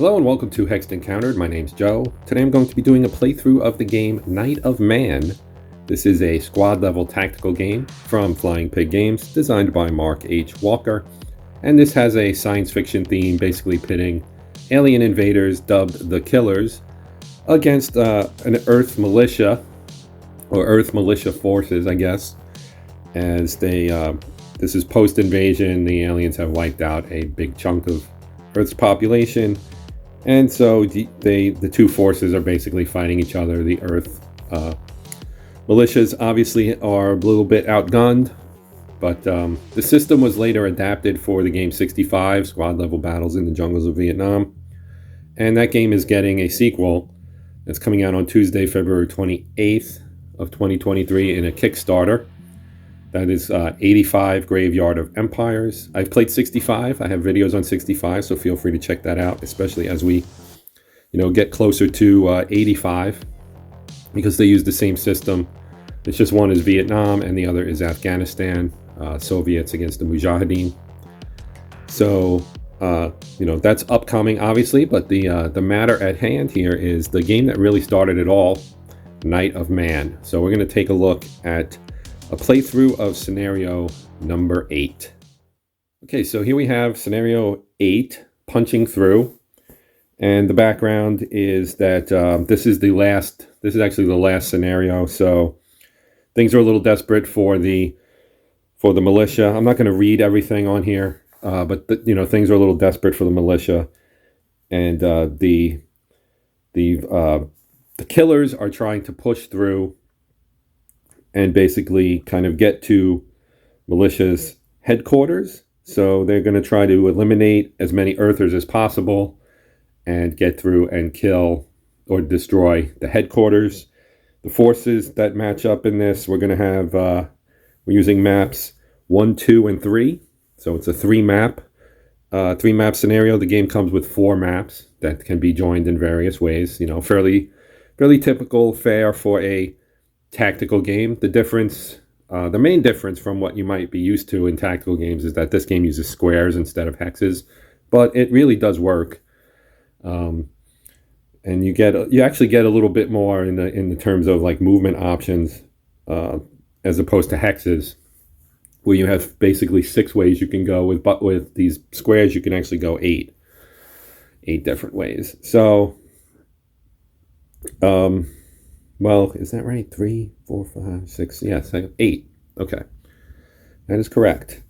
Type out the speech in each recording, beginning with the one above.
Hello and welcome to Hexed Encountered. My name's Joe. Today I'm going to be doing a playthrough of the game Night of Man. This is a squad level tactical game from Flying Pig Games, designed by Mark H. Walker. And this has a science fiction theme, basically pitting alien invaders dubbed the Killers against an Earth militia, or Earth militia forces, I guess, as they, this is post-invasion. The aliens have wiped out a big chunk of Earth's population. And so the two forces are basically fighting each other. The Earth militias obviously are a little bit outgunned, but the system was later adapted for the game 65, Squad Level Battles in the Jungles of Vietnam. And that game is getting a sequel that's coming out on Tuesday, February 28th of 2023 in a Kickstarter. That is 85 Graveyard of Empires. I've played 65. I have videos on 65, so feel free to check that out, especially as we, get closer to 85, because they use the same system. It's just one is Vietnam and the other is Afghanistan, Soviets against the Mujahideen. So, that's upcoming, obviously, but the matter at hand here is the game that really started it all, Night of Man. So we're going to take a look at a playthrough of scenario number 8. Okay, so here we have scenario 8, punching through, and the background is that this is actually the last scenario. So things are a little desperate for the militia. I'm not going to read everything on here, but things are a little desperate for the militia, and the killers are trying to push through and basically kind of get to militia's headquarters. So they're going to try to eliminate as many Earthers as possible and get through and kill or destroy the headquarters. The forces that match up in this, we're going to have, we're using maps 1, 2, and 3. So it's a three map scenario. The game comes with 4 maps that can be joined in various ways. Fairly typical fare for a tactical game. The main difference from what you might be used to in tactical games is that this game uses squares instead of hexes, but it really does work. And you actually get a little bit more in the terms of like movement options, as opposed to hexes, where you have basically 6 ways you can go with, but with these squares you can actually go 8 different ways. So, well, is that right? 3, 4, 5, 6, yes, 8. Okay, that is correct.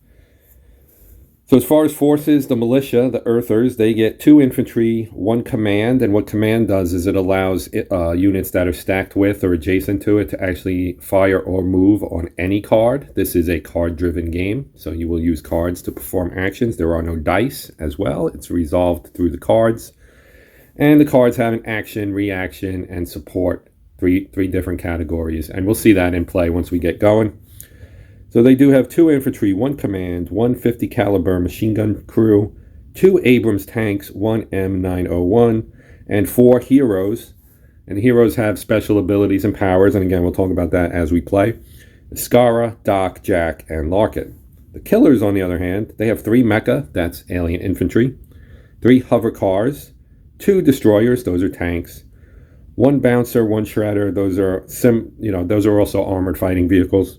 So as far as forces, the militia, the Earthers, they get 2 infantry, 1 command, and what command does is it allows units that are stacked with or adjacent to it to actually fire or move on any card. This is a card-driven game, so you will use cards to perform actions. There are no dice as well. It's resolved through the cards, and the cards have an action, reaction, and support. Three different categories, and we'll see that in play once we get going. So they do have 2 infantry, 1 command, 1 50 caliber machine gun crew, 2 Abrams tanks, 1 M901, and 4 heroes. And the heroes have special abilities and powers, and again, we'll talk about that as we play. Skara, Doc, Jack, and Larkin. The killers, on the other hand, they have 3 mecha, that's alien infantry, 3 hover cars, 2 destroyers, those are tanks, 1 bouncer, 1 shredder, those are also armored fighting vehicles,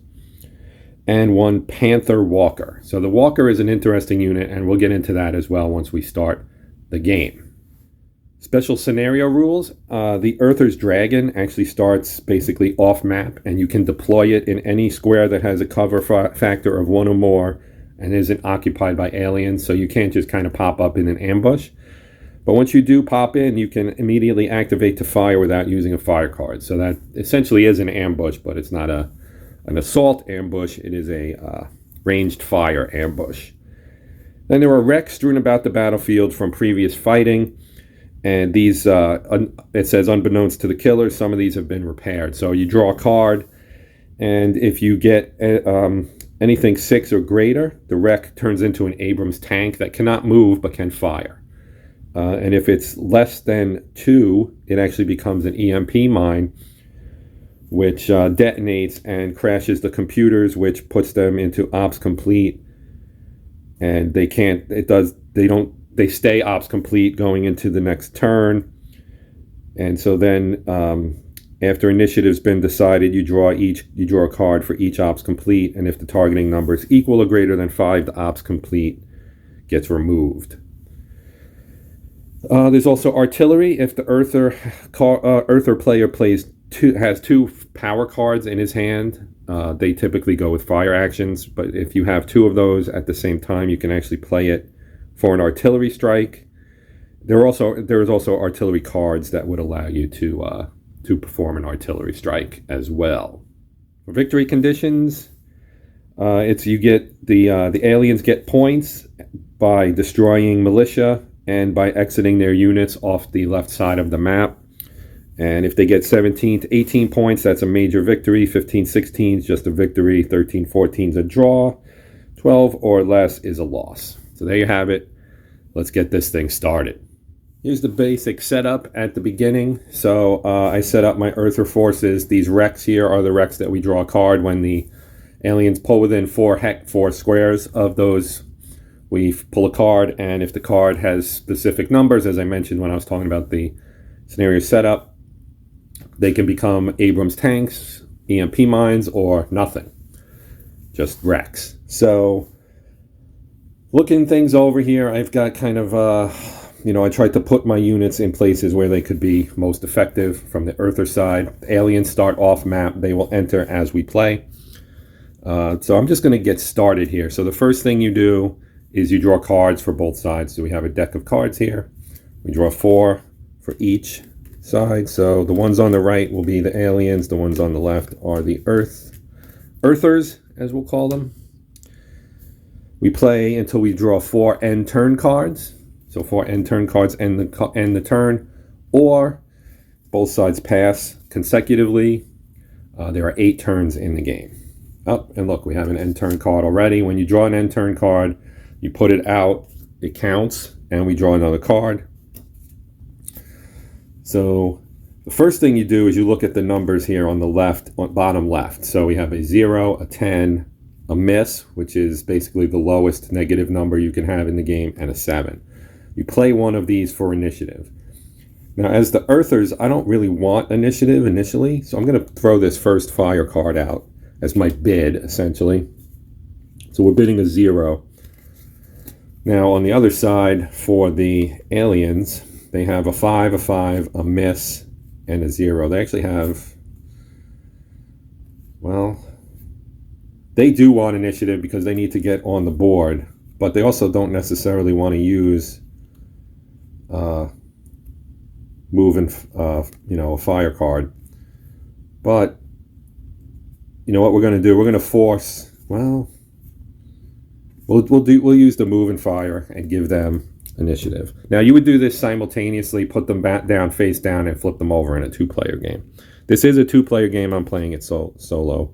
and 1 Panther Walker. So the Walker is an interesting unit, and we'll get into that as well once we start the game. Special scenario rules. The Earther's Dragon actually starts basically off map, and you can deploy it in any square that has a cover factor of 1 or more and isn't occupied by aliens, so you can't just kind of pop up in an ambush. But once you do pop in, you can immediately activate to fire without using a fire card. So that essentially is an ambush, but it's not an assault ambush. It is a ranged fire ambush. Then there are wrecks strewn about the battlefield from previous fighting. And these, it says unbeknownst to the killers, some of these have been repaired. So you draw a card, and if you get anything 6 or greater, the wreck turns into an Abrams tank that cannot move but can fire. And if it's less than 2, it actually becomes an EMP mine, which detonates and crashes the computers, which puts them into ops complete, and they don't they stay ops complete going into the next turn. And so then after initiative's been decided, you draw a card for each ops complete, and if the targeting number is equal or greater than 5, the ops complete gets removed. There's also artillery. If the Earther player has 2 power cards in his hand, they typically go with fire actions. But if you have 2 of those at the same time, you can actually play it for an artillery strike. There's also artillery cards that would allow you to perform an artillery strike as well. For victory conditions, you get the aliens get points by destroying militia and by exiting their units off the left side of the map. And if they get 17 to 18 points, that's a major victory. 15, 16 is just a victory. 13, 14 is a draw. 12 or less is a loss. So there you have it. Let's get this thing started. Here's the basic setup at the beginning. So I set up my Earther forces. These wrecks here are the wrecks that we draw a card when the aliens pull within 4 squares of those. We pull a card, and if the card has specific numbers, as I mentioned when I was talking about the scenario setup, they can become Abrams tanks, EMP mines, or nothing. Just wrecks. So looking things over here, I've got kind of, I tried to put my units in places where they could be most effective from the Earther side. The aliens start off map. They will enter as we play. So I'm just going to get started here. So the first thing you do is you draw cards for both sides. So we have a deck of cards here. We draw 4 for each side. So the ones on the right will be the aliens. The ones on the left are the Earthers, as we'll call them. We play until we draw 4 end turn cards. So 4 end turn cards end the turn, or both sides pass consecutively. There are 8 turns in the game. Oh, and look, we have an end turn card already. When you draw an end turn card, you put it out, it counts, and we draw another card. So the first thing you do is you look at the numbers here on the left, on bottom left. So we have a 0, a 10, a miss, which is basically the lowest negative number you can have in the game, and a 7. You play one of these for initiative. Now, as the Earthers, I don't really want initiative initially, so I'm going to throw this first fire card out as my bid, essentially. So we're bidding a 0. Now, on the other side, for the aliens, they have a 5, a miss, and a 0. They actually have, well, they do want initiative because they need to get on the board, but they also don't necessarily want to use a fire card. But you know what we're going to do? We're going to force. Well, we'll use the move and fire and give them initiative. Now you would do this simultaneously, put them back down, face down, and flip them over in a 2-player game. This is a 2-player game. I'm playing it solo.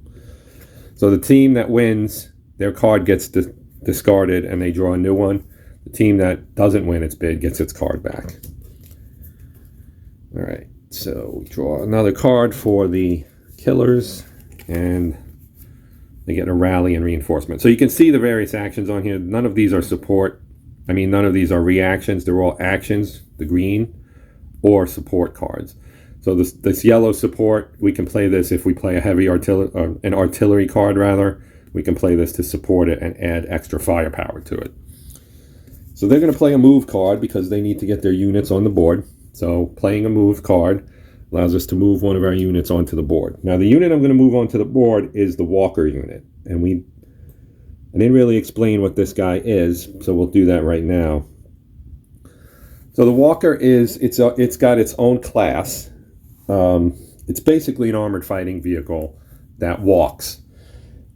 So the team that wins, their card gets discarded, and they draw a new one. The team that doesn't win its bid gets its card back. All right, so we draw another card for the killers, and they get a rally and reinforcement. So you can see the various actions on here. None of these are support. None of these are reactions. They're all actions, the green, or support cards. So this yellow support, we can play this if we play a heavy an artillery card rather. We can play this to support it and add extra firepower to it. So they're going to play a move card because they need to get their units on the board. So playing a move card allows us to move one of our units onto the board. Now the unit I'm going to move onto the board is the Walker unit. And I didn't really explain what this guy is, so we'll do that right now. So the Walker it's got its own class. It's basically an armored fighting vehicle that walks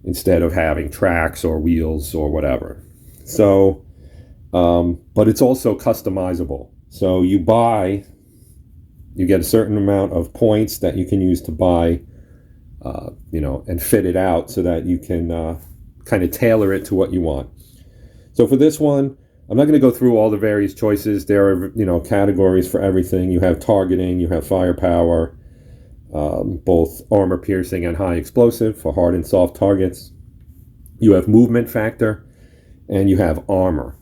instead of having tracks or wheels or whatever. So, but it's also customizable. So you get a certain amount of points that you can use to buy, and fit it out so that you can kind of tailor it to what you want. So for this one, I'm not going to go through all the various choices. There are, categories for everything. You have targeting, you have firepower, both armor piercing and high explosive for hard and soft targets. You have movement factor, and you have armor.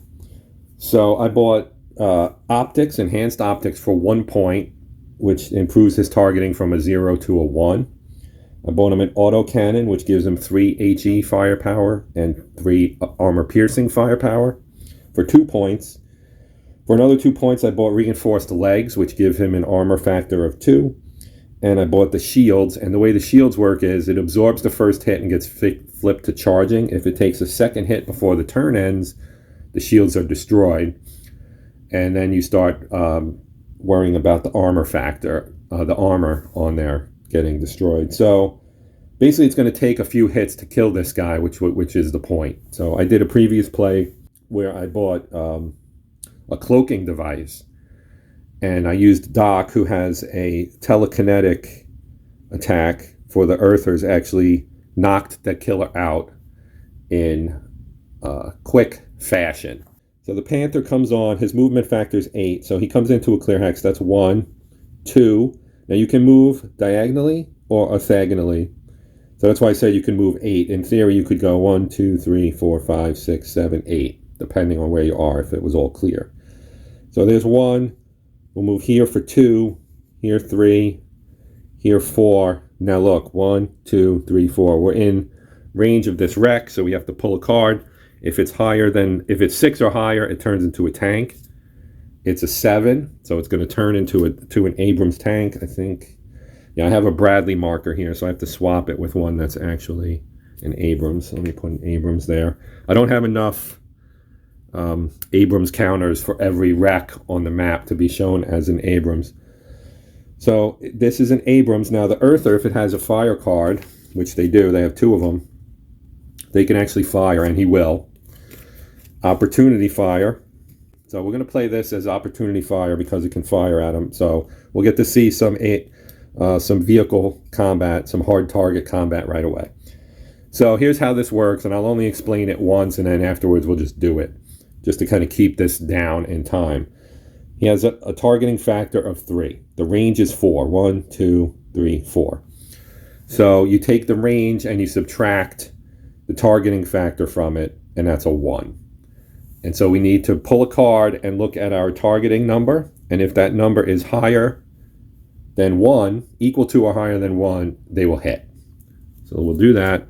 So I bought optics, enhanced optics for 1 point, which improves his targeting from a 0 to a 1. I bought him an autocannon, which gives him 3 HE firepower and 3 armor-piercing firepower for 2 points. For another 2 points, I bought reinforced legs, which give him an armor factor of 2. And I bought the shields, and the way the shields work is it absorbs the first hit and gets flipped to charging. If it takes a second hit before the turn ends, the shields are destroyed. And then you start worrying about the armor factor, the armor on there getting destroyed. So basically it's going to take a few hits to kill this guy, which is the point. So I did a previous play where I bought a cloaking device, and I used Doc, who has a telekinetic attack for the Earthers, actually knocked that killer out in quick fashion. So the Panther comes on, his movement factor is 8, so he comes into a clear hex. That's 1, 2. Now you can move diagonally or orthogonally. So that's why I said you can move 8. In theory, you could go 1, 2, 3, 4, 5, 6, 7, 8, depending on where you are, if it was all clear. So there's 1. We'll move here for 2, here 3, here 4. Now look, 1, 2, 3, 4. We're in range of this wreck, so we have to pull a card. If it's 6 or higher, it turns into a tank. It's a 7, so it's going to turn into an Abrams tank, I think. Yeah, I have a Bradley marker here, so I have to swap it with one that's actually an Abrams. Let me put an Abrams there. I don't have enough Abrams counters for every wreck on the map to be shown as an Abrams. So this is an Abrams. Now the Earther, if it has a fire card, which they do, they have 2 of them, they can actually fire, and he will. Opportunity fire. So we're going to play this as opportunity fire because it can fire at him. So we'll get to see some vehicle combat, some hard target combat right away. So here's how this works, and I'll only explain it once, and then afterwards we'll just do it, just to kind of keep this down in time. He has a targeting factor of 3. The range is 4. 1, 2, 3, 4. So you take the range and you subtract the targeting factor from it, and that's a 1. And so we need to pull a card and look at our targeting number, and if that number is higher than 1, equal to or higher than 1, they will hit. So we'll do that,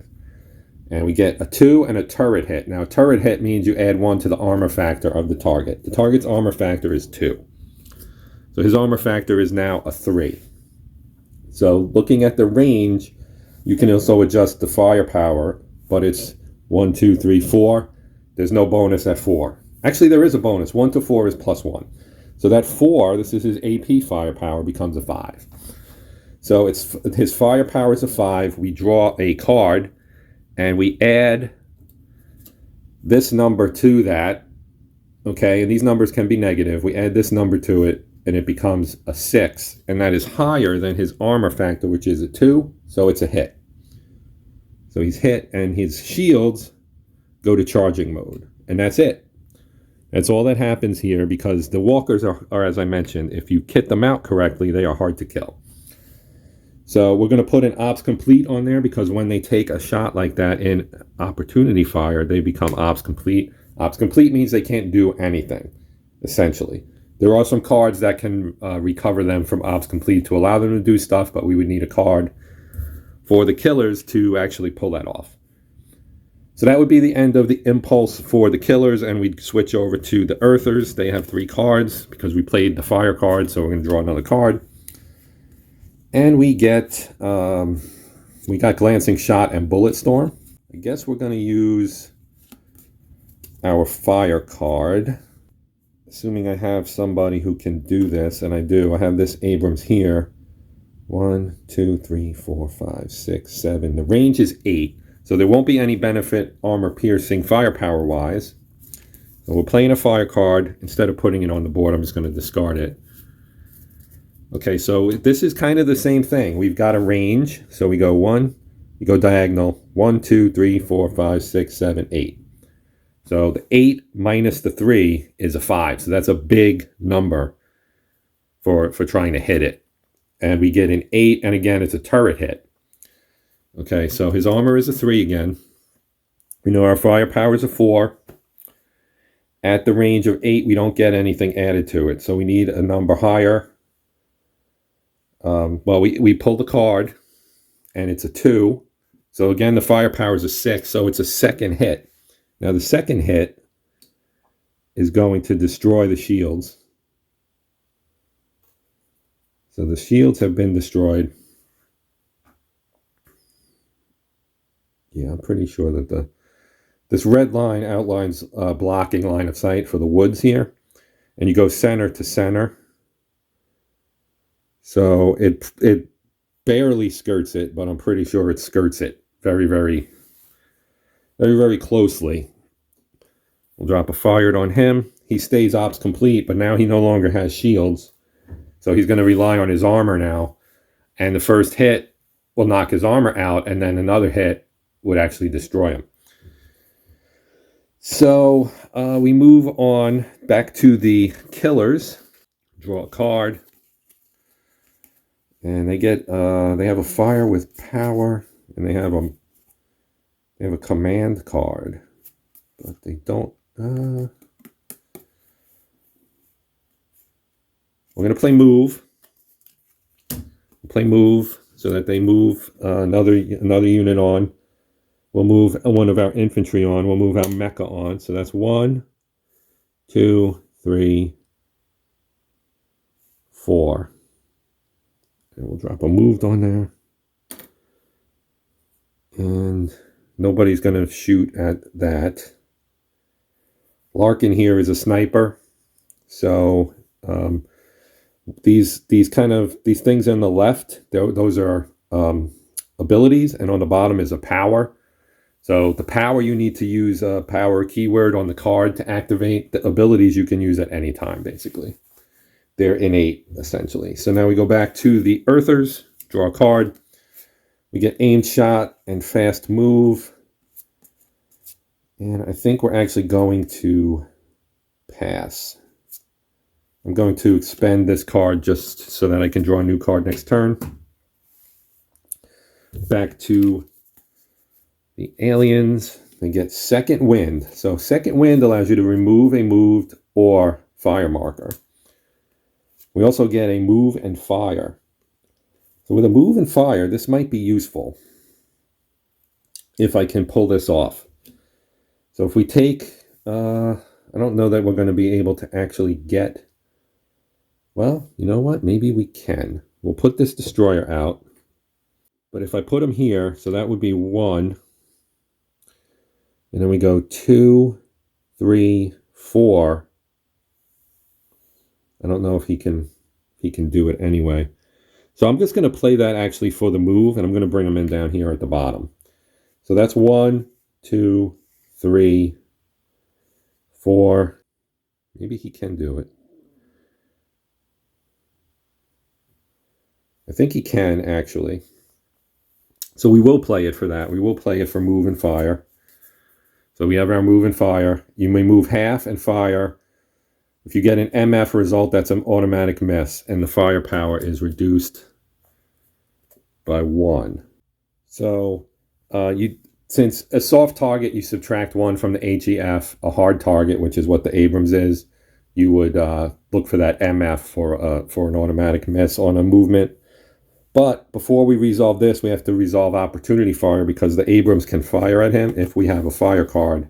and we get a 2 and a turret hit. Now a turret hit means you add 1 to the armor factor of the target. The target's armor factor is 2. So his armor factor is now a 3. So looking at the range, you can also adjust the firepower, but it's 1, 2, 3, 4. There's no bonus at 4. Actually, there is a bonus. 1 to 4 is +1. So that 4, this is his AP firepower, becomes a 5. So his firepower is a 5. We draw a card, and we add this number to that. Okay, and these numbers can be negative. We add this number to it, and it becomes a 6. And that is higher than his armor factor, which is a 2. So it's a hit. So he's hit, and his shields go to charging mode, and that's it. That's all that happens here, because the walkers are, as I mentioned, if you kit them out correctly, they are hard to kill. So we're going to put an ops complete on there, because when they take a shot like that in opportunity fire, they become ops complete. Ops complete means they can't do anything, essentially. There are some cards that can recover them from ops complete to allow them to do stuff, but we would need a card for the killers to actually pull that off. So that would be the end of the impulse for the killers, and we'd switch over to the Earthers. They have 3 cards because we played the fire card, so we're going to draw another card. And we got Glancing Shot and Bullet Storm. I guess we're going to use our fire card, assuming I have somebody who can do this, and I do. I have this Abrams here. 1, 2, 3, 4, 5, 6, 7. The range is 8. So there won't be any benefit armor-piercing firepower-wise. So we're playing a fire card. Instead of putting it on the board, I'm just going to discard it. Okay, so this is kind of the same thing. We've got a range. So we go 1, you go diagonal. 1, 2, 3, 4, 5, 6, 7, 8. So the 8 minus the 3 is a 5. So that's a big number for trying to hit it. And we get an 8, and again, it's a turret hit. Okay, so his armor is a 3 again. We know our firepower is a 4. At the range of 8, we don't get anything added to it. So we need a number higher. Well, we pull the card, and it's a 2. So again, the firepower is a 6, so it's a second hit. Now the second hit is going to destroy the shields. So the shields have been destroyed. Yeah, I'm pretty sure that this red line outlines blocking line of sight for the woods here. And you go center to center. So it barely skirts it, but I'm pretty sure it skirts it very, very, very, very closely. We'll drop a fired on him. He stays ops complete, but now he no longer has shields. So he's going to rely on his armor now. And the first hit will knock his armor out, and then another hit would actually destroy him. So we move on back to the killers. Draw a card. And they have a fire with power, and they have a command card. But they don't... we're going to play move. We'll play move so that they move another unit on. We'll move one of our infantry on. We'll move our mecha on. So that's 1, 2, 3, 4. And we'll drop a moved on there. And nobody's going to shoot at that. Larkin here is a sniper. So these things on the left, those are abilities, and on the bottom is a power. So the power, you need to use a power keyword on the card to activate. The abilities you can use at any time, basically. They're innate, essentially. So now we go back to the Earthers, draw a card. We get aimed shot and fast move. And I think we're actually going to pass. I'm going to expend this card just so that I can draw a new card next turn. Back to the aliens. They get second wind. So second wind allows you to remove a moved or fire marker. We also get a move and fire. So with a move and fire, this might be useful if I can pull this off. So if we take, I don't know that we're going to be able to actually get, well, you know what? Maybe we can. We'll put this destroyer out. But if I put him here, so that would be 1. And then we go 2, 3, 4. I don't know if he can do it anyway. So I'm just going to play that actually for the move, and I'm going to bring him in down here at the bottom. So that's 1, 2, 3, 4. Maybe he can do it. I think he can, actually. So we will play it for that. We will play it for move and fire. So we have our move and fire. You may move half and fire. If you get an MF result, that's an automatic miss, and the firepower is reduced by 1. So since a soft target, you subtract 1 from the HEF. A hard target, which is what the Abrams is, you would look for that MF for an automatic miss on a movement. But before we resolve this, we have to resolve opportunity fire, because the Abrams can fire at him if we have a fire card,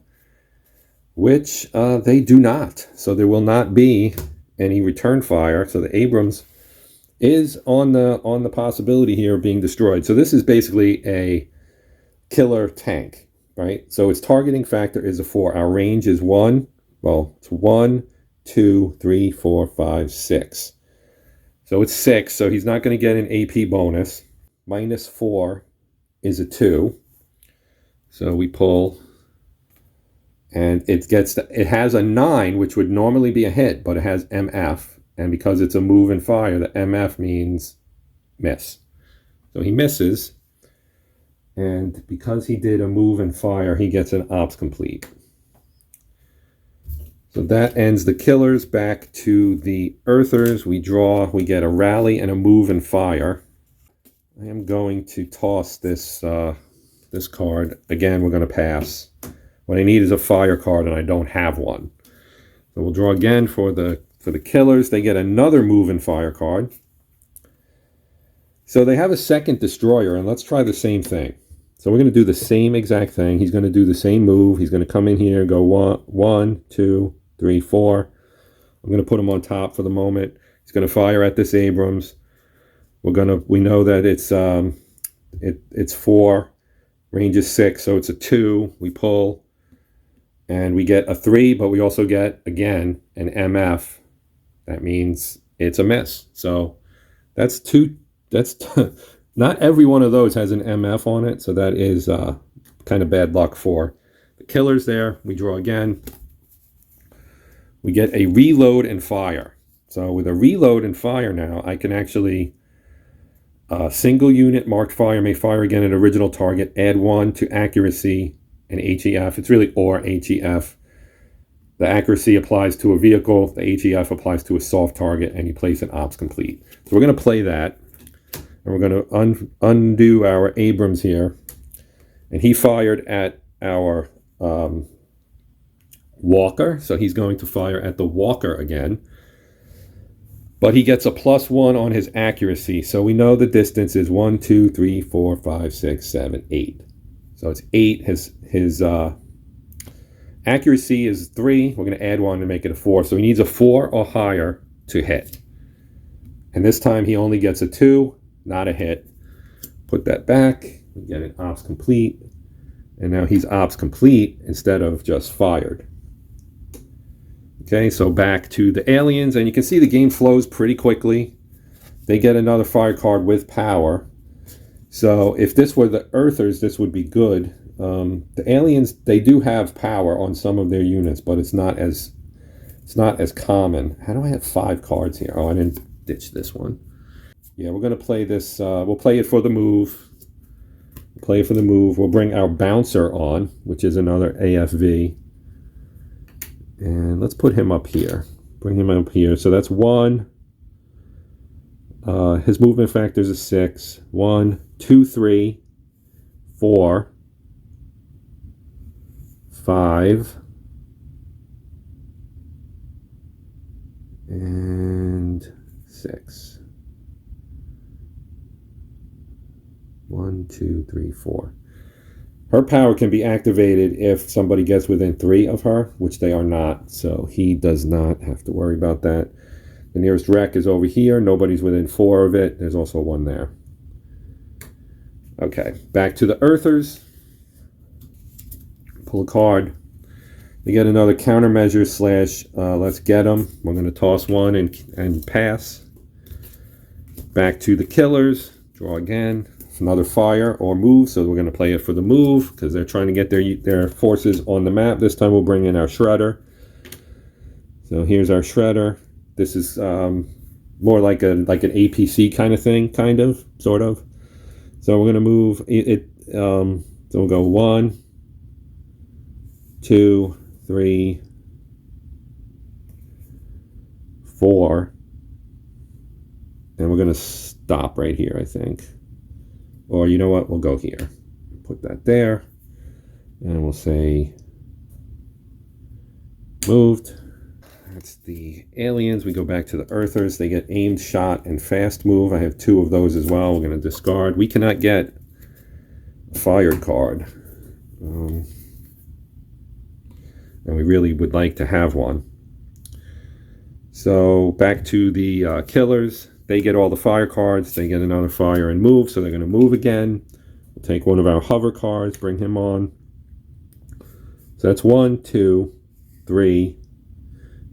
which they do not. So there will not be any return fire. So the Abrams is on the possibility here of being destroyed. So this is basically a killer tank, right? So its targeting factor is a 4. Our range is 1. Well, it's 1, 2, 3, 4, 5, 6. So it's 6, so he's not going to get an AP bonus. -4 is a 2. So we pull, and it has a 9, which would normally be a hit, but it has MF. And because it's a move and fire, the MF means miss. So he misses. And because he did a move and fire, he gets an ops complete. So that ends the killers. Back to the Earthers. We get a rally and a move and fire. I am going to toss this card. Again, we're going to pass. What I need is a fire card, and I don't have one. So we'll draw again for the killers. They get another move and fire card. So they have a second destroyer, and let's try the same thing. So we're going to do the same exact thing. He's going to do the same move. He's going to come in here, go 1, 2, 3, 4. I'm going to put him on top for the moment. He's going to fire at this Abrams. We know that it's 4, range is 6, so it's a 2. We pull, and we get a 3, but we also get again an MF. That means it's a miss. So that's 2. That's not every one of those has an MF on it, so that is kind of bad luck for the killers there. We draw again. We get a reload and fire. So with a reload and fire now, I can actually single unit marked fire may fire again at original target, add 1 to accuracy and HEF. It's really or HEF. The accuracy applies to a vehicle, the HEF applies to a soft target, and you place an ops complete. So we're going to play that. And we're going to undo our Abrams here. And he fired at our Walker. So he's going to fire at the Walker again. But he gets a +1 on his accuracy. So we know the distance is 1, 2, 3, 4, 5, 6, 7, 8. So it's 8. His accuracy is 3. We're going to add 1 to make it a 4. So he needs a 4 or higher to hit. And this time he only gets a 2. Not a hit. Put that back. We get an ops complete. And now he's ops complete instead of just fired. Okay, so back to the aliens. And you can see the game flows pretty quickly. They get another fire card with power. So if this were the Earthers, this would be good. The aliens, they do have power on some of their units, but it's not as common. How do I have 5 cards here? Oh, I didn't ditch this one. Yeah, we're going to play this. We'll play it for the move. Play it for the move. We'll bring our bouncer on, which is another AFV. And let's put him up here. Bring him up here. So that's 1. His movement factor is a 6. 1, 2, 3, 4, 5, and 6. 1, 2, 3, 4. Her power can be activated if somebody gets within 3 of her, which they are not, so he does not have to worry about that. The nearest wreck is over here. Nobody's within 4 of it. There's also 1 there. Okay, back to the Earthers. Pull a card. We get another countermeasure / let's get them. We're going to toss 1 and pass. Back to the killers. Draw again. Another fire or move, so we're going to play it for the move because they're trying to get their forces on the map. This time we'll bring in our shredder. So here's our shredder. This is more like an APC kind of thing, sort of. So we're going to move it. So we'll go 1, 2, 3, 4, and we're going to stop right here, I think. Or you know what? We'll go here. Put that there. And we'll say moved. That's the aliens. We go back to the Earthers. They get aimed, shot, and fast move. I have 2 of those as well. We're going to discard. We cannot get a fired card. And we really would like to have one. So back to the killers. They get all the fire cards. They get another fire and move, so they're going to move again. We'll take one of our hover cards, bring him on. So that's 1, 2, 3.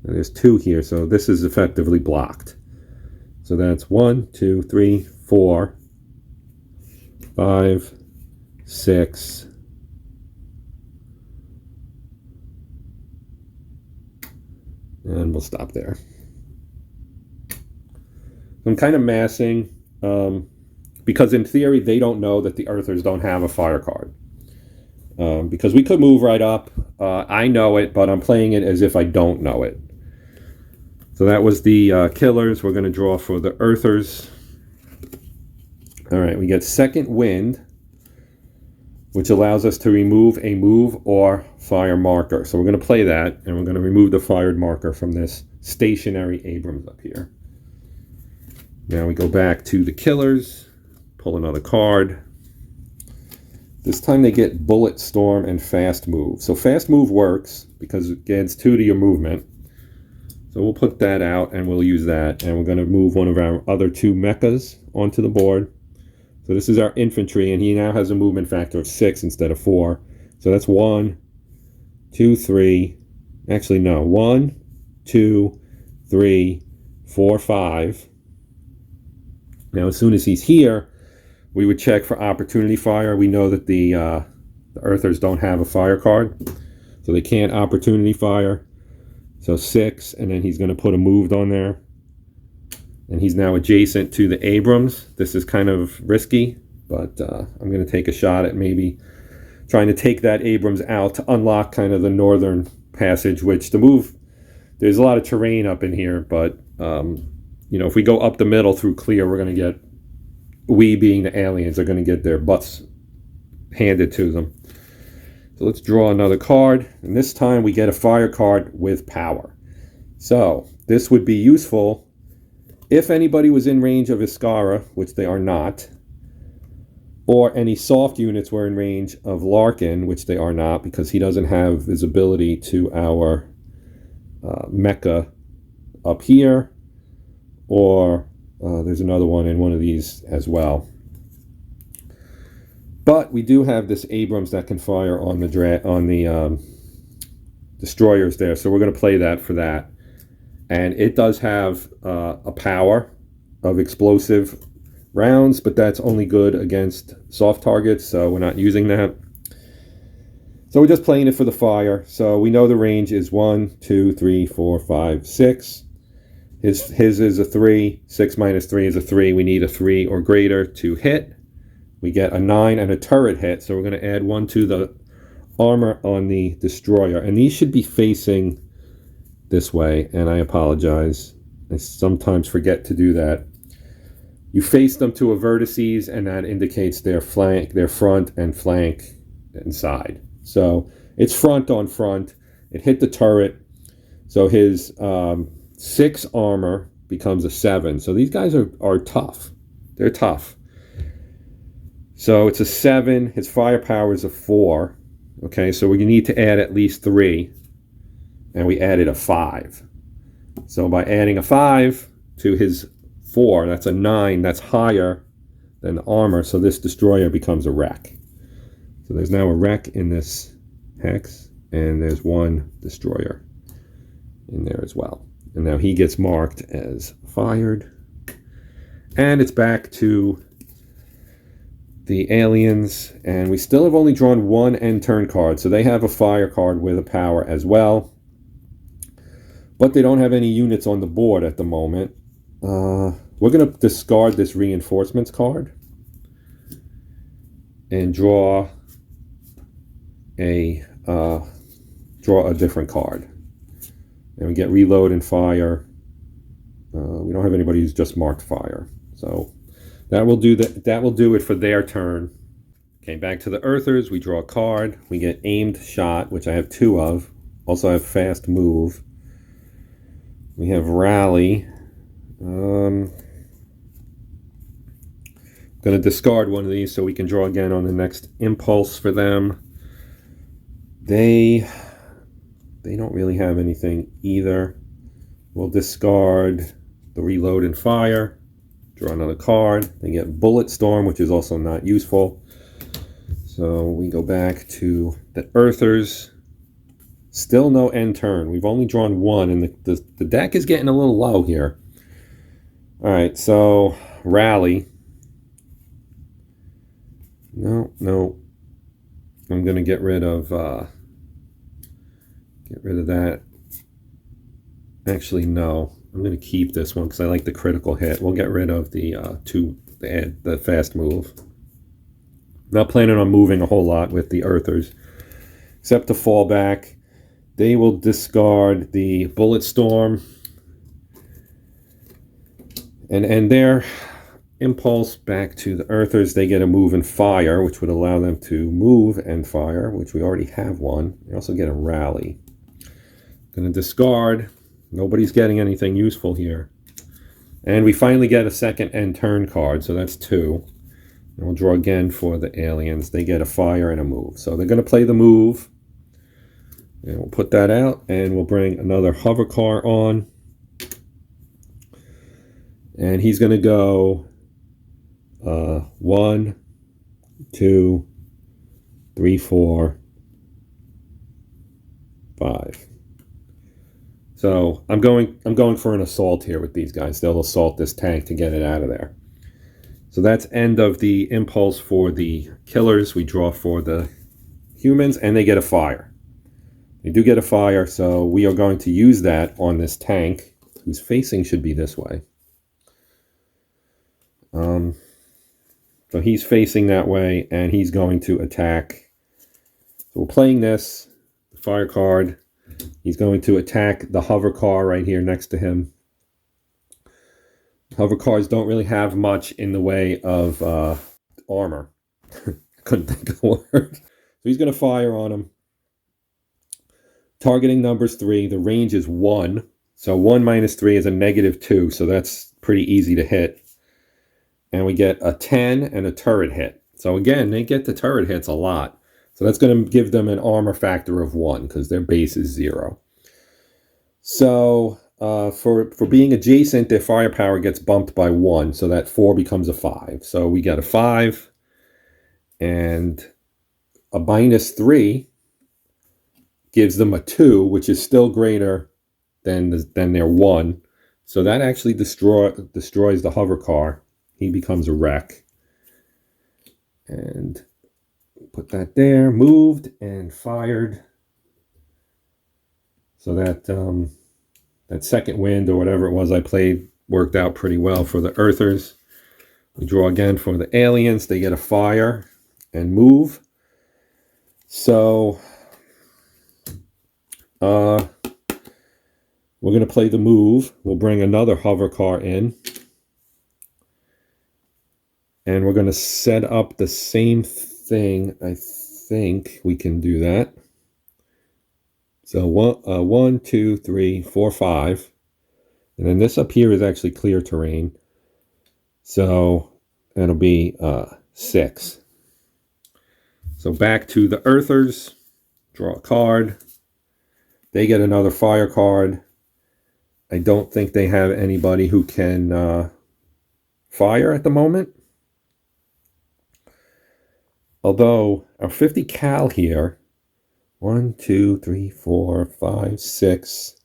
And there's 2 here, so this is effectively blocked. So that's 1, 2, 3, 4, 5, 6. And we'll stop there. I'm kind of massing because in theory they don't know that the Earthers don't have a fire card. Because we could move right up. I know it, but I'm playing it as if I don't know it. So that was the killers. We're going to draw for the Earthers. All right, we get second wind. which allows us to remove a move or fire marker. So we're going to play that, and we're going to remove the fired marker from this stationary Abrams up here. Now we go back to the killers, pull another card. This time they get Bullet Storm and Fast Move. So Fast Move works because it adds 2 to your movement. So we'll put that out and we'll use that. And we're going to move one of our other 2 mechas onto the board. So this is our infantry, and he now has a movement factor of 6 instead of 4. So that's 1, 2, 3. Actually, no. 1, 2, 3, 4, 5. Now, as soon as he's here, we would check for opportunity fire. We know that the Earthers don't have a fire card, so they can't opportunity fire. So 6, and then he's going to put a moved on there. And he's now adjacent to the Abrams. This is kind of risky, but I'm going to take a shot at maybe trying to take that Abrams out to unlock kind of the northern passage, which the move, there's a lot of terrain up in here, but, you know, if we go up the middle through clear, we're going to get, we being the aliens, are going to get their butts handed to them. So let's draw another card, and this time we get a fire card with power. So this would be useful if anybody was in range of Iskara, which they are not, or any soft units were in range of Larkin, which they are not, because he doesn't have visibility to our mecha up here, or there's another one in one of these as well. But we do have this Abrams that can fire on the destroyers there, so we're going to play that for that. And it does have a power of explosive rounds, but that's only good against soft targets, so we're not using that. So we're just playing it for the fire. So we know the range is 1, 2, 3, 4, 5, 6. His is a 3. 6 minus 3 is a 3. We need a 3 or greater to hit. We get a 9 and a turret hit, so we're going to add 1 to the armor on the destroyer. And these should be facing this way, and I apologize. I sometimes forget to do that. You face them to a vertices, and that indicates their flank, their front and flank and side. So it's front on front. It hit the turret. So his 6 armor becomes a 7. So these guys are tough. They're tough. So it's a 7. His firepower is a 4. Okay, so we need to add at least 3. And we added a 5. So by adding a 5 to his 4, that's a 9. That's higher than the armor. So this destroyer becomes a wreck. So there's now a wreck in this hex. And there's 1 destroyer in there as well. And now he gets marked as fired. And it's back to the aliens. And we still have only drawn 1 end turn card. So they have a fire card with a power as well. But they don't have any units on the board at the moment. We're going to discard this reinforcements card and draw a different card. And we get reload and fire. We don't have anybody who's just marked fire, so that will do that. That will do it for their turn. Okay, back to the Earthers. We draw a card. We get aimed shot, which I have 2 of. Also have fast move. We have rally. Going to discard one of these so we can draw again on the next impulse for them. They don't really have anything either. We'll discard the reload and fire. Draw another card. They get bullet storm, which is also not useful. So we go back to the Earthers. Still no end turn. We've only drawn 1, and the deck is getting a little low here. All right, so rally. No. I'm going to get rid of that. Actually, no. I'm going to keep this one because I like the critical hit. We'll get rid of the fast move. Not planning on moving a whole lot with the Earthers, except to fall back. They will discard the bullet storm and end their impulse back to the Earthers. They get a move and fire, which would allow them to move and fire, which we already have one. They also get a rally. Going to discard. Nobody's getting anything useful here. And we finally get a second end turn card, so that's 2. And we'll draw again for the aliens. They get a fire and a move. So they're going to play the move. And we'll put that out, and we'll bring another hover car on. And he's going to go 1, 2, 3, 4, 5. So I'm going for an assault here with these guys. They'll assault this tank to get it out of there. So that's end of the impulse for the killers. We draw for the humans, and they get a fire. They do get a fire, so we are going to use that on this tank, whose facing should be this way. So he's facing that way, and he's going to attack. So we're playing this, the fire card. He's going to attack the hover car right here next to him. Hover cars don't really have much in the way of armor. Couldn't think of the word. So he's going to fire on him. Targeting numbers 3. The range is 1. So 1 minus 3 is a -2. So that's pretty easy to hit. And we get a 10 and a turret hit. So again, they get the turret hits a lot. So that's going to give them an armor factor of 1 because their base is 0. So for being adjacent, their firepower gets bumped by 1. So that 4 becomes a 5. So we get a 5 and a -3 gives them a 2, which is still greater than their 1. So that actually destroys the hover car. He becomes a wreck. And put that there, moved and fired. So that that second wind or whatever it was I played worked out pretty well for the Earthers. We draw again for the aliens. They get a fire and move. So we're going to play the move. We'll bring another hover car in. And we're going to set up the same thing. I think we can do that. So 1, 2, 3, 4, 5. And then this up here is actually clear terrain. So that'll be 6. So back to the Earthers. Draw a card. They get another fire card. I don't think they have anybody who can fire at the moment. Although our 50 cal here, 1, 2, 3, 4, 5, 6,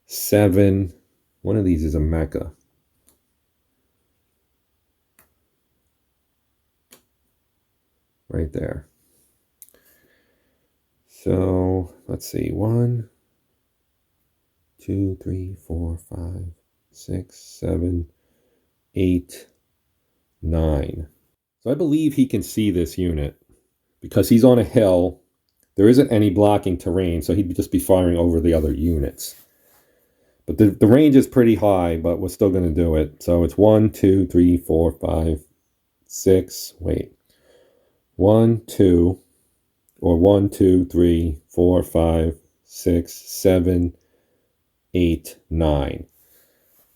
7. One of these is a mecha. Right there. So let's see. 1, 2, 3, 4, 5, 6, 7, 8, 9. So I believe he can see this unit because he's on a hill. There isn't any blocking terrain, so he'd just be firing over the other units. But the range is pretty high, but we're still going to do it. So it's 1, 2, 3, 4, 5, 6. Wait. 1, 2, or 1, 2, 3, 4, 5, 6, 7, 8, 9.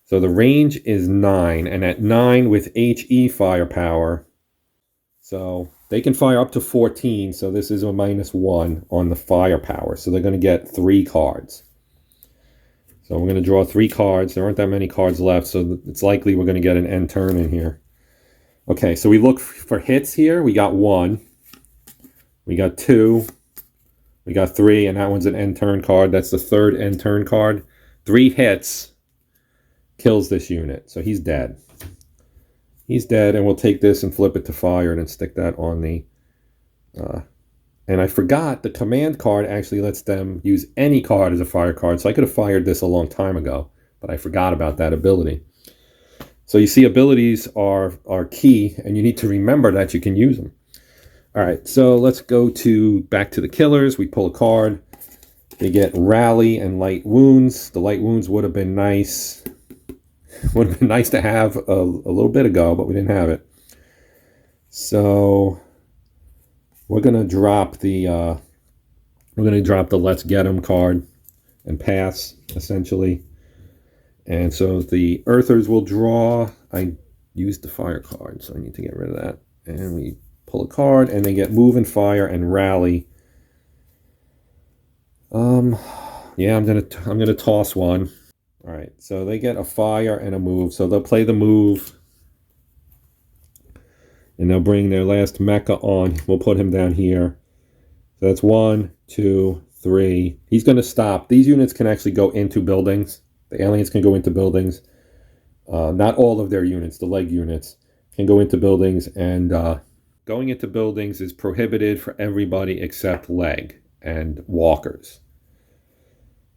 So the range is 9, and at 9 with HE firepower, so they can fire up to 14, so this is a -1 on the firepower. So they're going to get 3 cards. So we're going to draw 3 cards. There aren't that many cards left, so it's likely we're going to get an end turn in here. Okay, so we look for hits here. We got 1. We got 2. We got 3, and that one's an end turn card. That's the 3rd end turn card. 3 hits kills this unit, so he's dead. He's dead, and we'll take this and flip it to fire and then stick that on the... and I forgot, the command card actually lets them use any card as a fire card, so I could have fired this a long time ago, but I forgot about that ability. So you see, abilities are key, and you need to remember that you can use them. All right, so let's go back to the killers. We pull a card. They get rally and light wounds. The light wounds would have been nice. Would have been nice to have a little bit ago, but we didn't have it. So we're gonna drop the let's get 'em card and pass, essentially. And so the Earthers will draw. I used the fire card, so I need to get rid of that. And we pull a card, and they get move and fire and rally. Yeah, I'm gonna toss one. All right, so they get a fire and a move, so they'll play the move, and they'll bring their last mecha on. We'll put him down here. So that's 1, 2, 3. He's going to stop. These units can actually go into buildings. The aliens can go into buildings. Not all of their units, the leg units, can go into buildings, and going into buildings is prohibited for everybody except leg and walkers.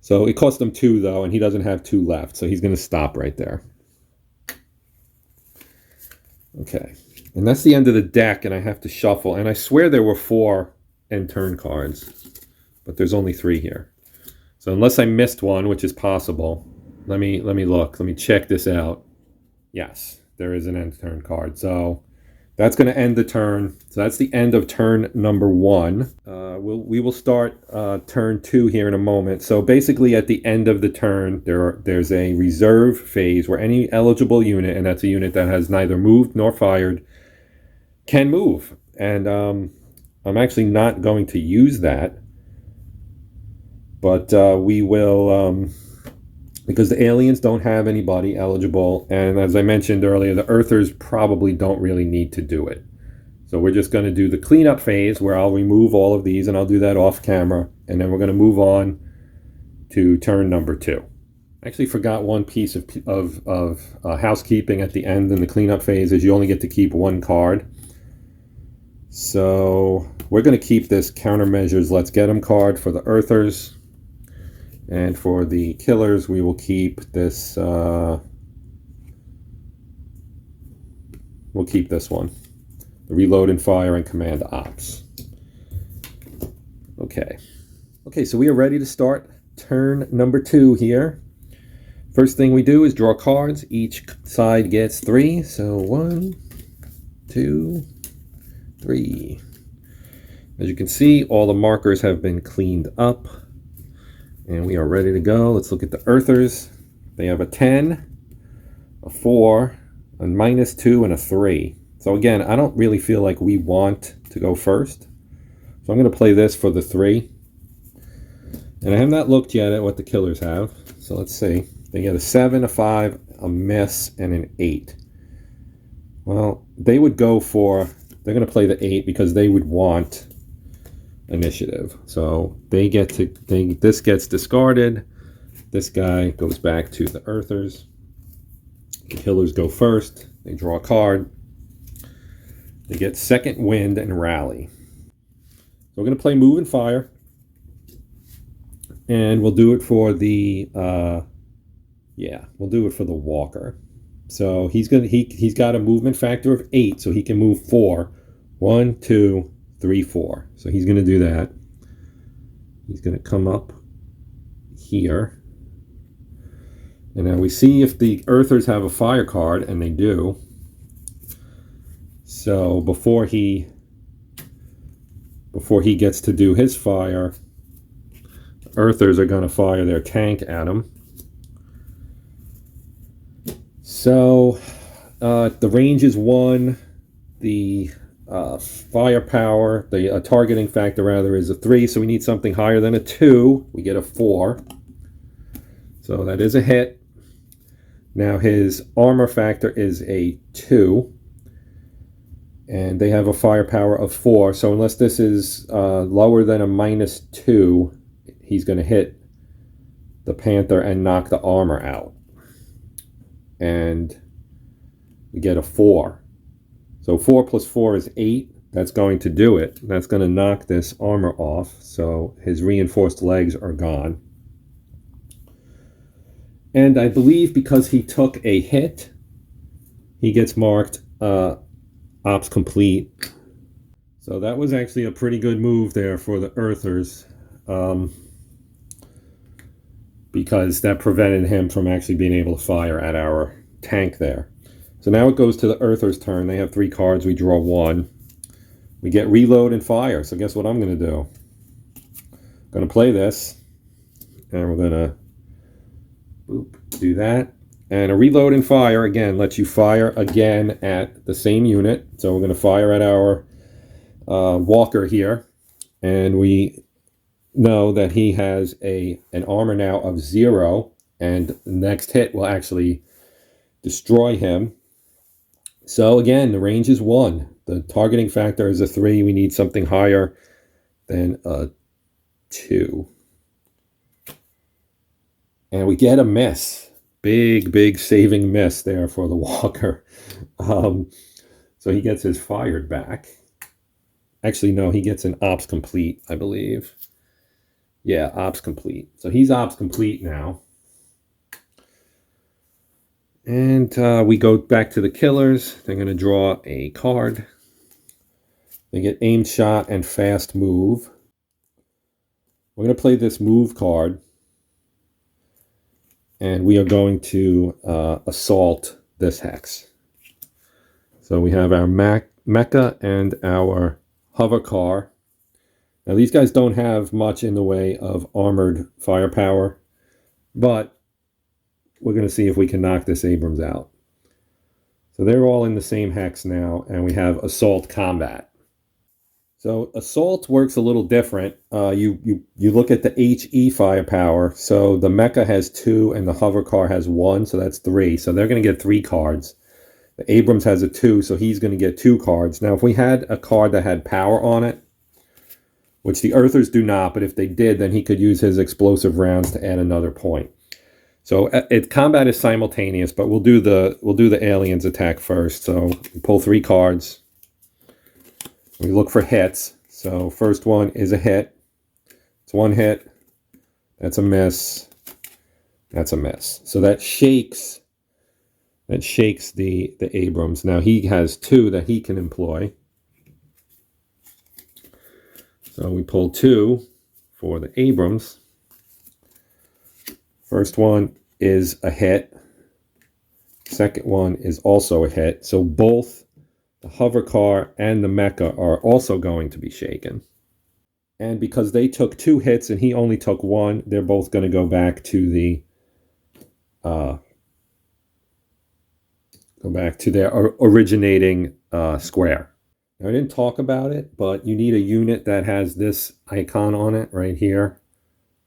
So it cost him 2, though, and he doesn't have 2 left, so he's going to stop right there. Okay, and that's the end of the deck, and I have to shuffle. And I swear there were 4 end turn cards, but there's only 3 here. So unless I missed one, which is possible, let me look. Let me check this out. Yes, there is an end turn card. So that's going to end the turn. So that's the end of turn number 1. We will start turn 2 here in a moment. So basically at the end of the turn, there's a reserve phase where any eligible unit, and that's a unit that has neither moved nor fired, can move. And I'm actually not going to use that, but we will, because the aliens don't have anybody eligible, and as I mentioned earlier, the Earthers probably don't really need to do it. So we're just going to do the cleanup phase where I'll remove all of these, and I'll do that off camera, and then we're going to move on to turn number 2. I actually forgot one piece of housekeeping at the end in the cleanup phase is you only get to keep 1 card. So we're going to keep this countermeasures let's get 'em card for the Earthers, and for the killers we will keep this we'll keep this one, the reload and fire and command ops. Okay, so we are ready to start turn number 2 here. First thing we do is draw cards. Each side gets 3, so 1, 2, 3. As you can see, all the markers have been cleaned up, and we are ready to go. Let's look at the Earthers. They have a 10, a 4, a -2, and a 3. So again, I don't really feel like we want to go first. So I'm going to play this for the 3. And I have not looked yet at what the killers have. So let's see. They get a 7, a 5, a miss, and an 8. Well, they would go for... They're going to play the 8 because they would want initiative. So they get to... this gets discarded. This guy goes back to the Earthers. The killers go first. They draw a card. They get second wind and rally. So we're going to play move and fire. And we'll do it for the... we'll do it for the walker. So he's got a movement factor of 8, so he can move 4. 1, 2, 3, 4. So he's going to do that. He's going to come up here. And now we see if the Earthers have a fire card, and they do. So before he gets to do his fire, the Earthers are going to fire their tank at him. So the range is 1, the firepower, the targeting factor rather, is a 3, so we need something higher than a 2. We get a 4. So that is a hit. Now his armor factor is a 2. And they have a firepower of 4, so unless this is lower than a -2, he's going to hit the Panther and knock the armor out. And we get a 4. So 4 plus 4 is 8. That's going to do it. That's going to knock this armor off. So his reinforced legs are gone. And I believe because he took a hit, he gets marked ops complete. So that was actually a pretty good move there for the Earthers. Because that prevented him from actually being able to fire at our tank there. So now it goes to the Earthers' turn. They have 3 cards. We draw 1. We get reload and fire. So guess what I'm going to do? I'm going to play this. And we're going to do that. And a reload and fire, again, lets you fire again at the same unit. So we're going to fire at our walker here. And we know that he has an armor now of 0. And the next hit will actually destroy him. So again, the range is 1. The targeting factor is a 3. We need something higher than a 2. And we get a miss. Big saving miss there for the walker. So he gets his fired back. Actually, no, he gets an ops complete, I believe. Yeah, ops complete. So he's ops complete now. And we go back to the killers. They're going to draw a card. They get aimed shot and fast move. We're going to play this move card. And we are going to assault this hex. So we have our mecha and our hover car. Now these guys don't have much in the way of armored firepower, but we're going to see if we can knock this Abrams out. So they're all in the same hex now, and we have assault combat. So assault works a little different. You look at the HE firepower. So the mecha has 2 and the hover car has 1, so that's 3. So they're going to get 3 cards. The Abrams has a 2, so he's going to get 2 cards. Now, if we had a card that had power on it, which the Earthers do not, but if they did, then he could use his explosive rounds to add another point. So combat is simultaneous, but we'll do the aliens attack first. So we pull 3 cards. We look for hits. So first one is a hit. It's 1 hit. That's a miss. That's a miss. So that shakes the Abrams. Now he has 2 that he can employ. So we pull 2 for the Abrams. First one is a hit. Second one is also a hit. So both the hover car and the mecha are also going to be shaken. And because they took 2 hits and he only took 1, they're both going to go back to their originating square. Now, I didn't talk about it, but you need a unit that has this icon on it right here.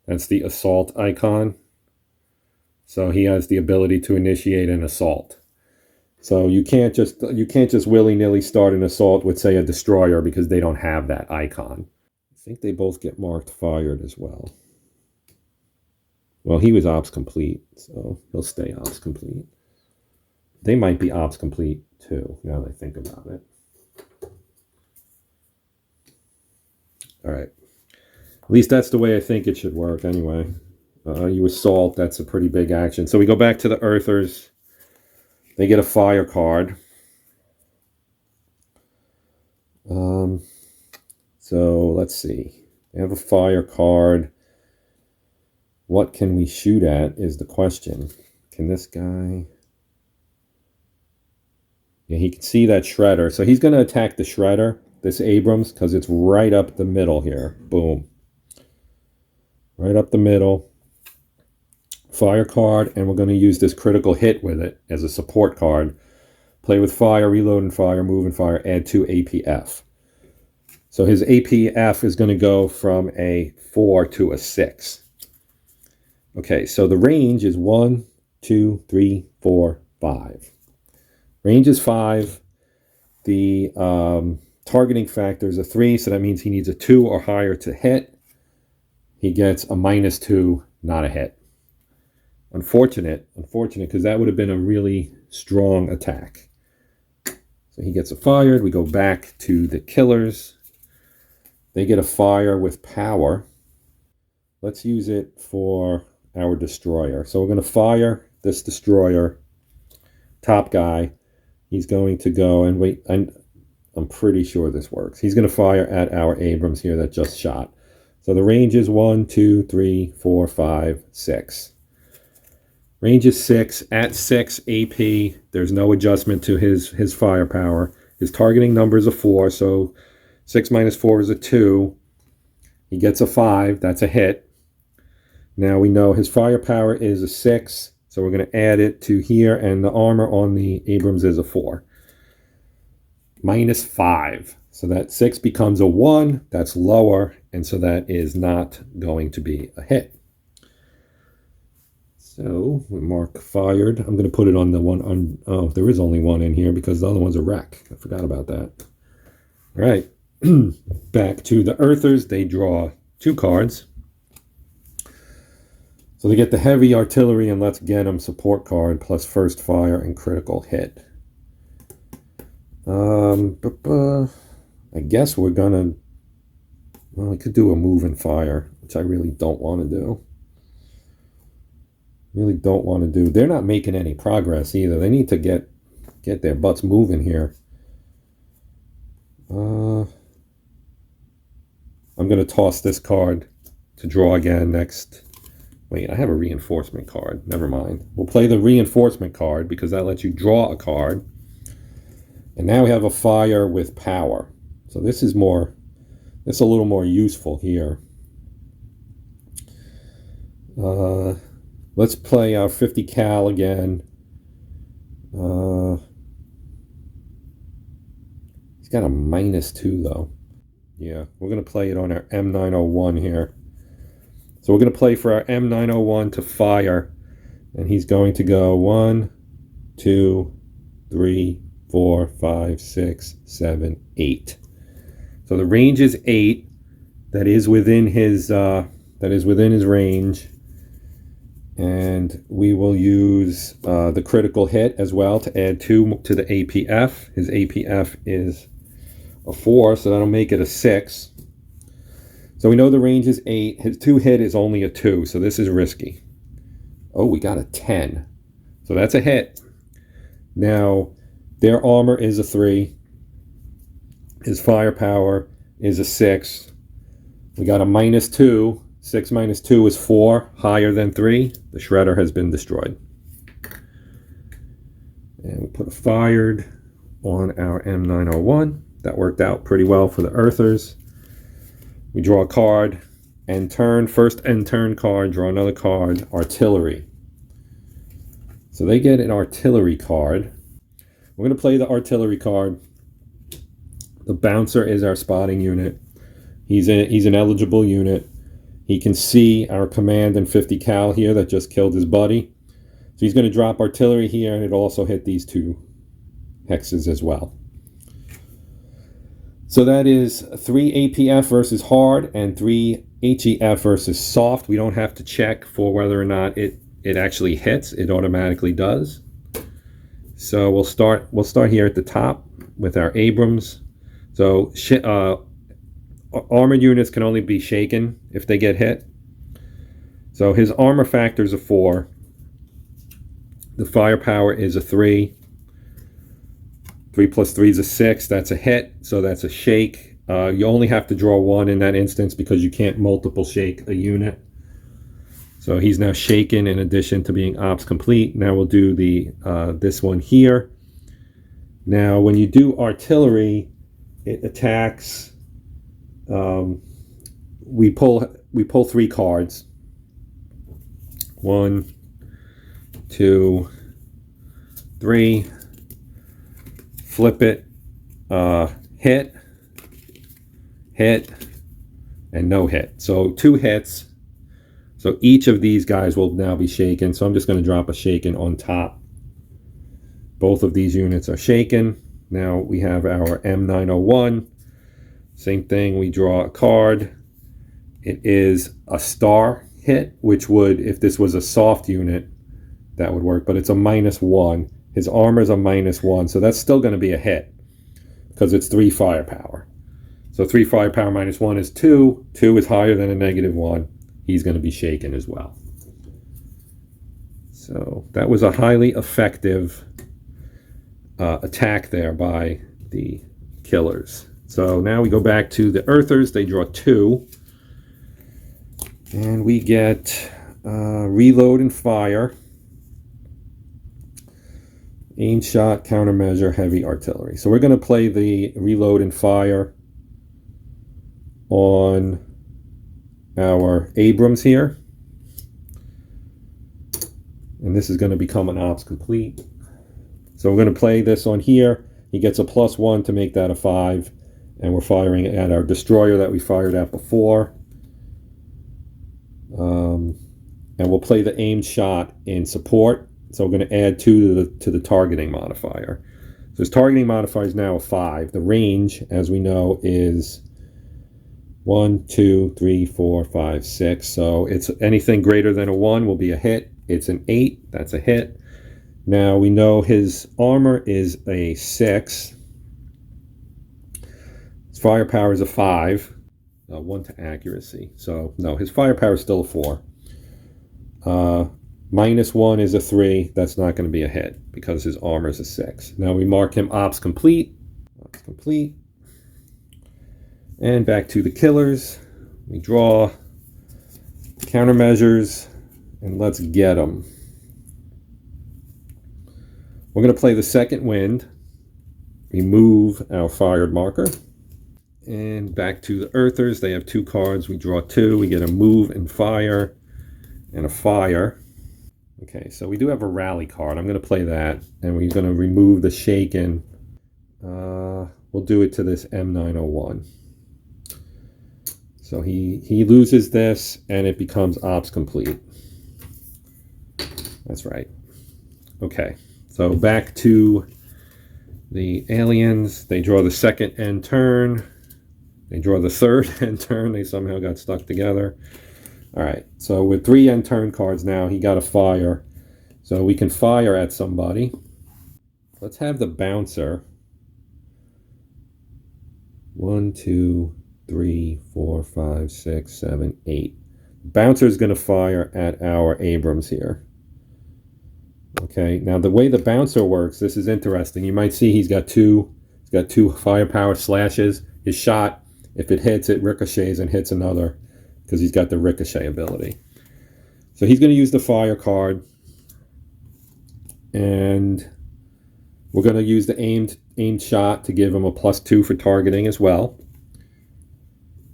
That's the assault icon. So he has the ability to initiate an assault. So you can't just willy-nilly start an assault with, say, a destroyer because they don't have that icon. I think they both get marked fired as well. Well, he was ops complete, so he'll stay ops complete. They might be ops complete too, now that I think about it. All right. At least that's the way I think it should work anyway. You assault, that's a pretty big action. So we go back to the Earthers. They get a fire card. So let's see. They have a fire card. What can we shoot at is the question. Can this guy... Yeah, he can see that shredder. So he's going to attack the shredder, this Abrams, because it's right up the middle here. Boom. Right up the middle. Fire card, and we're going to use this critical hit with it as a support card. Play with fire, reload and fire, move and fire, add 2 APF. So his APF is going to go from a 4 to a 6. Okay, so the range is 1, 2, 3, 4, 5. Range is 5. The targeting factor is a 3, so that means he needs a 2 or higher to hit. He gets a -2, not a hit. Unfortunate, because that would have been a really strong attack. So he gets a fired. We go back to the killers. They get a fire with power. Let's use it for our destroyer. So we're going to fire this destroyer. Top guy. He's going to go and wait. I'm pretty sure this works. He's going to fire at our Abrams here that just shot. So the range is 1, 2, 3, 4, 5, 6. Range is 6. At 6 AP, there's no adjustment to his firepower. His targeting number is a 4, so 6 minus 4 is a 2. He gets a 5. That's a hit. Now we know his firepower is a 6, so we're going to add it to here, and the armor on the Abrams is a 4. Minus 5. So that 6 becomes a 1. That's lower, and so that is not going to be a hit. So we mark fired. I'm going to put it on the one on. Oh, there is only one in here because the other one's a wreck. I forgot about that. All right. Back to the Earthers. They draw 2 cards. So they get the heavy artillery and let's get them support card plus first fire and critical hit. I guess we're gonna. Well, we could do a move and fire, which I really don't want to do. Really don't want to do. They're not making any progress either. They need to get their butts moving here. I'm going to toss this card to draw again next. Wait, I have a reinforcement card. Never mind. We'll play the reinforcement card because that lets you draw a card. And now we have a fire with power. So this is more, it's a little more useful here. Let's play our 50 cal again. He's got a -2 though. Yeah, we're going to play it on our M901 here. So we're going to play for our M901 to fire. And he's going to go 1, 2, 3, 4, 5, 6, 7, 8. So the range is 8. That is within his range. And we will use the critical hit as well to add 2 to the APF. His APF is a 4, so that'll make it a 6. So we know the range is 8. His 2 hit is only a 2, so this is risky. Oh, we got a 10. So that's a hit. Now, their armor is a 3. His firepower is a 6. We got a -2. 6 minus 2 is 4, higher than 3. The shredder has been destroyed. And we put a fired on our M901. That worked out pretty well for the Earthers. We draw a card, end turn, first end turn card, draw another card, artillery. So they get an artillery card. We're going to play the artillery card. The bouncer is our spotting unit. He's an eligible unit. He can see our command and 50 cal here that just killed his buddy. So he's going to drop artillery here, and it'll also hit these 2 hexes as well. So that is 3 APF versus hard and 3 HEF versus soft. We don't have to check for whether or not it actually hits. It automatically does. So we'll start here at the top with our Abrams. So armored units can only be shaken if they get hit. So his armor factor is a 4. The firepower is a 3. 3 plus 3 is a 6. That's a hit, so that's a shake. You only have to draw 1 in that instance because you can't multiple shake a unit. So he's now shaken in addition to being ops complete. Now we'll do the this one here. Now when you do artillery, it attacks. We pull 3 cards. 1, 2, 3. Flip it. Hit, and no hit. So 2 hits. So each of these guys will now be shaken. So I'm just going to drop a shaken on top. Both of these units are shaken. Now we have our M901. Same thing, we draw a card. It is a star hit, which would, if this was a soft unit, that would work, but it's a -1. His armor is a -1, so that's still going to be a hit because it's 3 firepower. So 3 firepower -1 is 2. 2 is higher than a -1. He's going to be shaken as well. So that was a highly effective attack there by the killers. So now we go back to the Earthers. They draw 2. And we get reload and fire. Aim shot, countermeasure, heavy artillery. So we're going to play the reload and fire on our Abrams here. And this is going to become an ops complete. So we're going to play this on here. He gets a +1 to make that a 5. And we're firing at our destroyer that we fired at before. And we'll play the aimed shot in support. So we're going to add 2 to the targeting modifier. So his targeting modifier is now a 5. The range, as we know, is 1, 2, 3, 4, 5, 6. So it's anything greater than a 1 will be a hit. It's an 8. That's a hit. Now we know his armor is a 6. His firepower is a 5. 1 to accuracy. So no, his firepower is still a 4. -1 is a 3. That's not going to be a hit because his armor is a 6. Now we mark him ops complete. Ops complete. And back to the killers. We draw countermeasures and let's get them. We're going to play the second wind. Remove our fired marker. And back to the Earthers. They have 2 cards. We draw 2. We get a move and fire and a fire. Okay, so we do have a rally card. I'm going to play that. And we're going to remove the shaken. We'll do it to this M901. So he loses this and it becomes ops complete. That's right. Okay, so back to the aliens. They draw the second end turn. They draw the third end turn. They somehow got stuck together. All right, so with 3 end turn cards now, he got a fire. So we can fire at somebody. Let's have the bouncer. 1, 2, 3, 4, 5, 6, 7, 8. Bouncer is going to fire at our Abrams here. Okay, now the way the bouncer works, this is interesting. You might see he's got two firepower slashes. His shot, if it hits, it ricochets and hits another because he's got the ricochet ability. So he's going to use the fire card. And we're going to use the aimed shot to give him a +2 for targeting as well.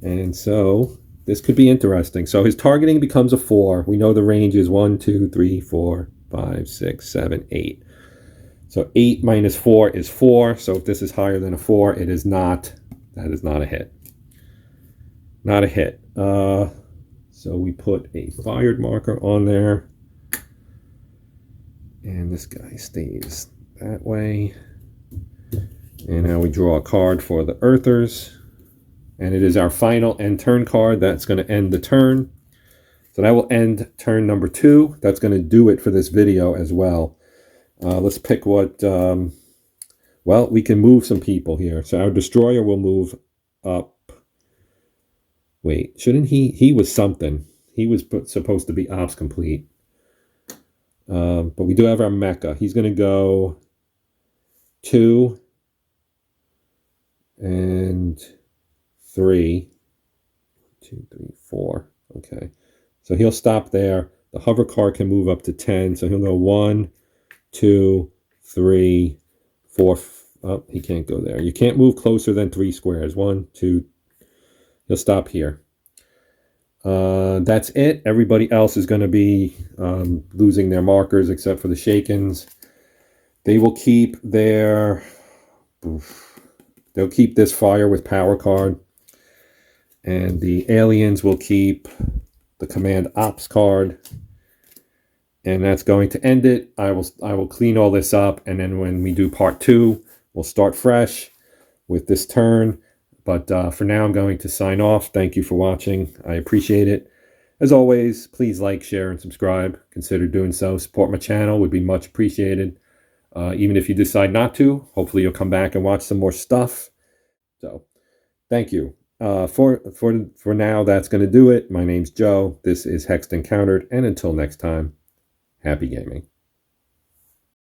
And so this could be interesting. So his targeting becomes a 4. We know the range is 1, 2, 3, 4, 5, 6, 7, 8. So 8 minus 4 is 4. So if this is higher than a 4, it is not. That is not a hit. Not a hit. So we put a fired marker on there. And this guy stays that way. And now we draw a card for the Earthers. And it is our final end turn card. That's going to end the turn. So that will end turn number 2. That's going to do it for this video as well. Let's pick what... well, we can move some people here. So our destroyer will move up. Wait, shouldn't he? He was something. He was supposed to be ops complete. But we do have our mecha. He's going to go 2 and 3. 2, 3, 4. Okay. So he'll stop there. The hover car can move up to 10. So he'll go 1, 2, 3, 4. Oh, he can't go there. You can't move closer than 3 squares. 1, 2. He'll stop here. That's it. Everybody else is going to be losing their markers except for the Shakens. They will keep their... They'll keep this fire with power card. And the aliens will keep the command ops card. And that's going to end it. I will clean all this up. And then when we do part 2, we'll start fresh with this turn. But for now, I'm going to sign off. Thank you for watching. I appreciate it. As always, please like, share, and subscribe. Consider doing so. Support my channel would be much appreciated. Even if you decide not to, hopefully you'll come back and watch some more stuff. So, thank you. For now, that's going to do it. My name's Joe. This is Hexed Encountered. And until next time, happy gaming.